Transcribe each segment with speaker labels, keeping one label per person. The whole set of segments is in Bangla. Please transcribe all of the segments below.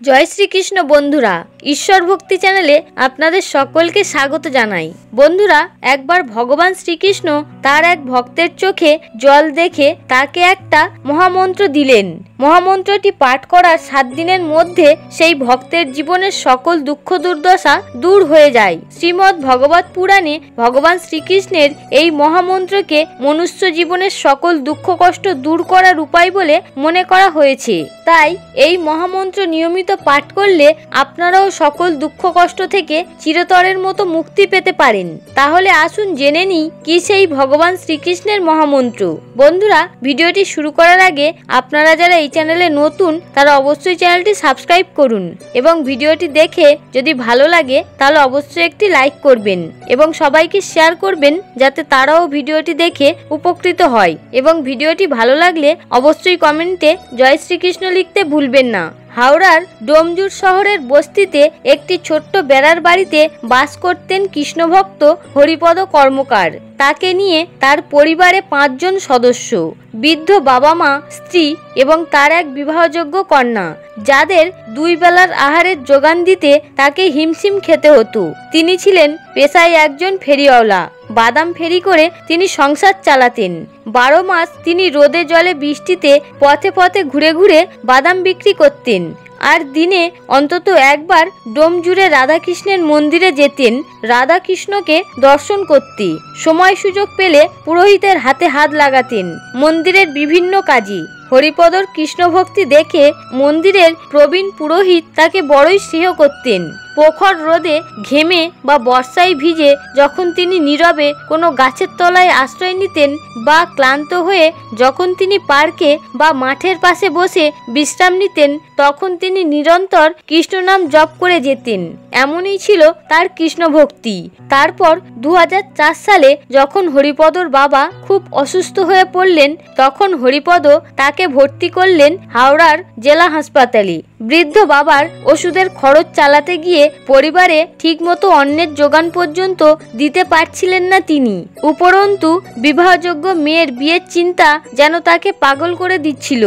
Speaker 1: জয় শ্রীকৃষ্ণ বন্ধুরা, ঈশ্বর ভক্তি চ্যানেলে আপনাদের সকলকে স্বাগত জানাই। বন্ধুরা, একবার ভগবান শ্রীকৃষ্ণ তার এক ভক্তের চোখে জল দেখে তাকে একটা মহামন্ত্র দিলেন। মহামন্ত্রটি পাঠ করার 7 দিনের মধ্যে সেই ভক্তের জীবনের সকল দুঃখ দুর্দশা দূর হয়ে যায়। শ্রীমদ্ ভগবত পুরাণে ভগবান শ্রীকৃষ্ণের এই মহামন্ত্রকে মনুষ্য জীবনের সকল দুঃখ কষ্ট দূর করার উপায় বলে মনে করা হয়েছে। তাই এই মহামন্ত্র নিয়মিত পাঠ করলে আপনারাও সকল দুঃখ কষ্ট থেকে চিরতরের মতো মুক্তি পেতে পারেন। তাহলে আসুন জেনে নিই কি সেই ভগবান শ্রীকৃষ্ণের মহামন্ত্র। বন্ধুরা, ভিডিওটি শুরু করার আগে আপনারা যারা এই চ্যানেলে নতুন তারা অবশ্যই চ্যানেলটি সাবস্ক্রাইব করুন এবং ভিডিওটি দেখে যদি ভালো লাগে তাহলে অবশ্যই একটি লাইক করবেন এবং সবাইকে শেয়ার করবেন যাতে তারাও ভিডিওটি দেখে উপকৃত হয়। এবং ভিডিওটি ভালো লাগলে অবশ্যই কমেন্টে জয় শ্রীকৃষ্ণ লিখতে ভুলবেন না। হাওড়ার ডোমজুর শহরের বস্তিতে একটি ছোট্ট বেড়ার বাড়িতে বাস করতেন কৃষ্ণভক্ত হরিপদ কর্মকার। তাকে নিয়ে তার পরিবারে 5 জন সদস্য, বৃদ্ধ বাবা মা, স্ত্রী এবং তার এক বিবাহযোগ্য কন্যা, যাদের 2 বেলার আহারের যোগান দিতে তাকে হিমশিম খেতে হতো। তিনি ছিলেন পেশায় একজন ফেরিওয়ালা। বাদাম ফেরি করে তিনি সংসার চালাতেন। 12 মাস তিনি রোদে জলে বৃষ্টিতে পথে পথে ঘুরে ঘুরে বাদাম বিক্রি করতেন। আর দিনে অন্তত একবার ডোমজুড়ে রাধাকৃষ্ণের মন্দিরে যেতেন রাধাকৃষ্ণকে দর্শন করতে। সময় সুযোগ পেলে পুরোহিতের হাতে হাত লাগাতেন মন্দিরের বিভিন্ন কাজে। হরিপদর কৃষ্ণভক্তি দেখে মন্দিরের প্রবীণ পুরোহিত তাকে বড়ই স্নেহ করতেন। প্রখর রোদে ঘেমে বা বর্ষায় ভিজে যখন তিনি নীরবে কোনো গাছের তলায় আশ্রয় নিতেন বা ক্লান্ত হয়ে যখন তিনি পার্কে বা মাঠের পাশে বসে বিশ্রাম নিতেন, তখন তিনি নিরন্তর কৃষ্ণনাম জপ করে যেতেন। এমনই ছিল তার কৃষ্ণভক্তি। তারপর 2004 সালে যখন হরিপদর বাবা খুব অসুস্থ হয়ে পড়লেন, তখন হরিপদ তাকে ভর্তি করলেন হাওড়ার জেলা হাসপাতালে। বৃদ্ধ বাবার ওষুধের খরচ চালাতে গিয়ে পরিবারে ঠিকমতো অন্নের যোগান পর্যন্ত দিতে পারছিলেন না তিনি। উপরন্তু বিবাহযোগ্য মেয়ের বিয়ের চিন্তা যেন তাকে পাগল করে দিচ্ছিল।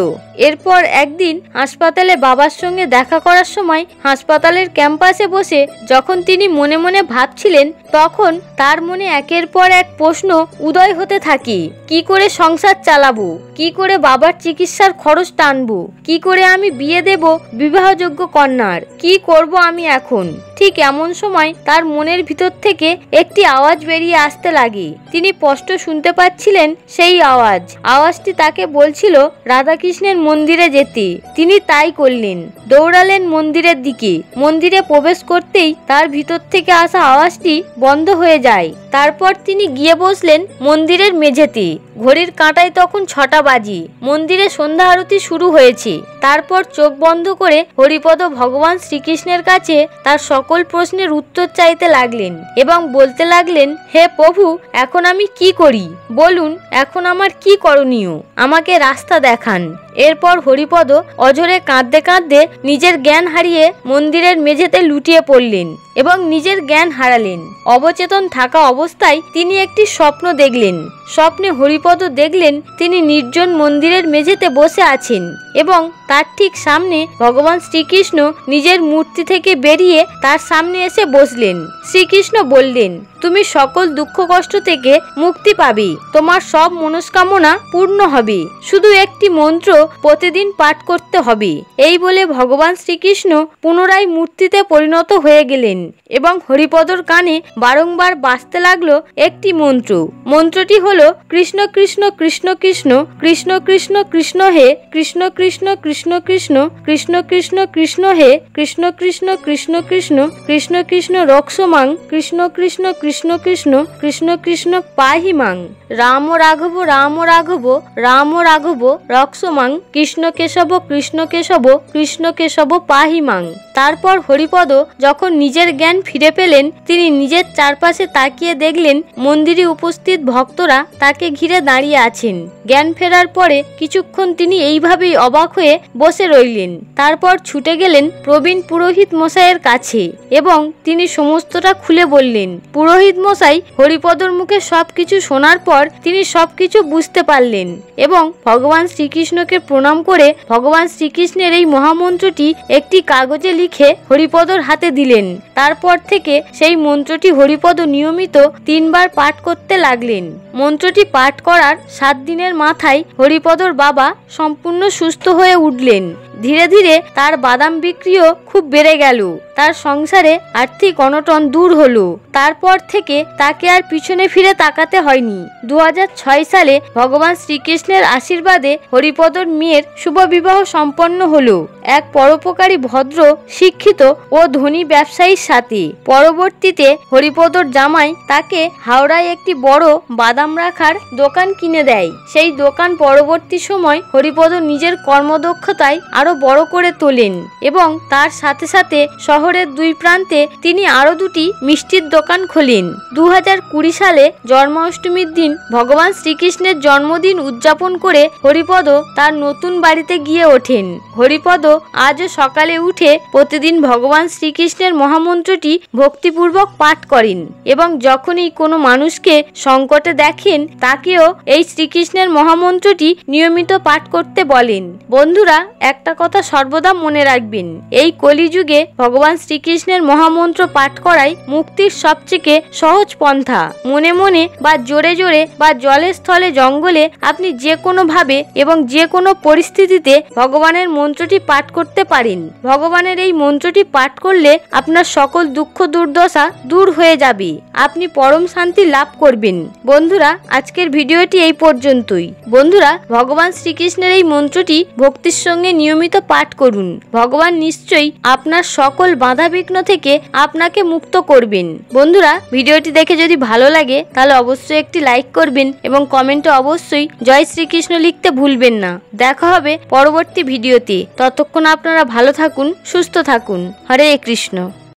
Speaker 1: এরপর একদিন হাসপাতালে বাবার সঙ্গে দেখা করার সময় হাসপাতালের ক্যাম্পাসে বসে যখন তিনি মনে মনে ভাবছিলেন, তখন তার মনে একের পর এক প্রশ্ন উদয় হতে থাকে। কি করে সংসার চালাবো? কি করে বাবার চিকিৎসার খরচ টানবো? কি করে আমি বিয়ে দেব বিবাহযোগ্য কন্যার? কি করব আমি এখন? ঠিক এমন সময় তার মনের ভিতর থেকে একটি আওয়াজ বেরিয়ে আসতে লাগে। তিনি স্পষ্ট শুনতে পাচ্ছিলেন সেই আওয়াজটি তাকে বলছিল রাধাকৃষ্ণের মন্দিরে যেতে। তিনি তাই করলেন, দৌড়ালেন মন্দিরের দিকে। মন্দিরে প্রবেশ করতেই তার ভিতর থেকে আসা আওয়াজটি বন্ধ হয়ে যায়। তারপর তিনি গিয়ে বসলেন মন্দিরের মেঝেতে। ঘড়ির কাঁটায় তখন 6টা বাজে। মন্দিরে সন্ধ্যা আরতি শুরু হয়েছে। তারপর চোখ বন্ধ করে হরিপদ ভগবান শ্রীকৃষ্ণের কাছে তার সকল প্রশ্নের উত্তর চাইতে লাগলেন এবং বলতে লাগলেন, হে প্রভু, এখন আমি কি করি? বলুন, এখন আমার কি করণীয়? আমাকে রাস্তা দেখান। এরপর হরিপদ অঝরে কাঁদতে কাঁদতে নিজের জ্ঞান হারিয়ে মন্দিরের মেঝেতে লুটিয়ে পড়লেন এবং নিজের জ্ঞান হারালেন। অবচেতন থাকা অবস্থায় তিনি একটি স্বপ্ন দেখলেন। স্বপ্নে হরিপদ দেখলেন তিনি নির্জন মন্দিরের মেঝেতে বসে আছেন এবং তার ঠিক সামনে ভগবান শ্রীকৃষ্ণ নিজের মূর্তি থেকে বেরিয়ে তার সামনে এসে বসলেন। শ্রীকৃষ্ণ বললেন, তুমি সকল দুঃখ কষ্ট থেকে মুক্তি পাবে, তোমার সব মনস্কামনা পূর্ণ হবে, শুধু একটি মন্ত্র প্রতিদিন পাঠ করতে হবে। এই বলে ভগবান শ্রীকৃষ্ণ পুনরায় মূর্তিতে পরিণত হয়ে গেলেন এবং হরিপদর কানে বারংবার বাজতে লাগলো একটি মন্ত্র। মন্ত্রটি হলো, কৃষ্ণ কৃষ্ণ কৃষ্ণ কৃষ্ণ কৃষ্ণ কৃষ্ণ কৃষ্ণ হে কৃষ্ণ কৃষ্ণ কৃষ্ণ কৃষ্ণ কৃষ্ণ কৃষ্ণ কৃষ্ণ হে কৃষ্ণ কৃষ্ণ কৃষ্ণ কৃষ্ণ কৃষ্ণ কৃষ্ণ রক্ষমাং কৃষ্ণ কৃষ্ণ কৃষ্ণ কৃষ্ণ কৃষ্ণ কৃষ্ণ পাহি মাং রাম রাঘব রাম রাঘব রাম রাঘব রক্ষমাং কৃষ্ণ কেশব কৃষ্ণ কেশব কৃষ্ণ কেশব পাহি মাং। তারপর হরিপদ যখন নিজের জ্ঞান ফিরে পেলেন, তিনি নিজের চারপাশে তাকিয়ে দেখলেন মন্দিরে উপস্থিত ভক্তরা তাকে ঘিরে দাঁড়িয়ে আছেন। জ্ঞান ফেরার পরে কিছুক্ষণ তিনি এইভাবেই অবাক হয়ে বসে রইলেন। তারপর ছুটে গেলেন প্রবীণ পুরোহিত মশাইয়ের কাছে এবং তিনি সমস্তটা খুলে বললেন। পুরোহিত মশাই হরিপদর মুখে সবকিছু শোনার পর তিনি সবকিছু বুঝতে পারলেন এবং ভগবান শ্রীকৃষ্ণকে শ্রীকৃষ্ণকে প্রণাম করে ভগবান শ্রীকৃষ্ণের এই মহামন্ত্রটি একটি কাগজে লিখে হরিপদর হাতে দিলেন। তারপর থেকে সেই মন্ত্রটি হরিপদ নিয়মিত 3 বার পাঠ করতে লাগলেন। মন্ত্রটি পাঠ করার 7 দিনের মাথায় হরিপদর বাবা সম্পূর্ণ সুস্থ হয়ে উঠলেন। ধীরে ধীরে তার বাদাম বিক্রিও খুব বেড়ে গেল। তার সংসারে আর্থিক অনটন দূর হলো। তারপর থেকে তাকে আর পিছনে ফিরে তাকাতে হয়নি। 2006 সালে ভগবান শ্রীকৃষ্ণের আশীর্বাদে হরিপদর মেয়ের শুভ বিবাহ সম্পন্ন হলো এক পরোপকারী, ভদ্র, শিক্ষিত ও ধনী ব্যবসায়ীর সাথে। পরবর্তীতে হরিপদর জামাই তাকে হাওড়ায় একটি বড় বাদাম রাখার দোকান কিনে দেয়। সেই দোকান পরবর্তী সময় হরিপদ নিজের কর্মদক্ষতায় আরো বড় করে তোলেন এবং তার সাথে সাথে শহরের 2 প্রান্তে তিনি আরো 2টি মিষ্টির দোকান খোলেন। 2020 সালে জন্মাষ্টমীর দিন ভগবান শ্রীকৃষ্ণের জন্মদিন উদযাপন করে হরিপদ তার নতুন বাড়িতে গিয়ে ওঠেন। হরিপদ আজও সকালে উঠে প্রতিদিন ভগবান শ্রীকৃষ্ণের মহামন্ত্রটি ভক্তিপূর্বক পাঠ করেন এবং যখনই কোনো মানুষকে সংকটে দেখেন তাকেও এই শ্রীকৃষ্ণের মহামন্ত্রটি নিয়মিত পাঠ করতে বলেন। বন্ধুরা, একটা কথা সর্বদা মনে রাখবেন, এই কলিযুগে ভগবান শ্রীকৃষ্ণের মহামন্ত্র পাঠ করাই মুক্তির সবচেয়ে সহজ পন্থা। মনে মনে বা জোরে জোরে বা জলে স্থলে জঙ্গলে আপনি যে কোনো ভাবে এবং যে কোনো পরিস্থিতিতে ভগবানের মন্ত্রটি পাঠ করতে পারেন। ভগবানের এই মন্ত্রটি পাঠ করলে আপনার সকল দুঃখ দুর্দশা দূর হয়ে যাবে, আপনি পরম শান্তি লাভ করবেন। বন্ধুরা, আজকের ভিডিওটি এই পর্যন্তই। বন্ধুরা, ভগবান শ্রীকৃষ্ণের এই মন্ত্রটি ভক্তির সঙ্গে নিয়মিত পাঠ করুন। ভগবান নিশ্চয়ই আপনার সকল বাধা বিঘ্ন থেকে আপনাকে মুক্ত করবেন। বন্ধুরা, ভিডিওটি দেখে যদি ভালো লাগে তাহলে অবশ্যই একটি লাইক করবেন এবং কমেন্টে অবশ্যই জয় শ্রীকৃষ্ণ লিখতে ভুলবেন না। দেখা হবে পরবর্তী ভিডিওতে। ততক্ষণ আপনারা ভালো থাকুন, সুস্থ থাকুন। হরে কৃষ্ণ।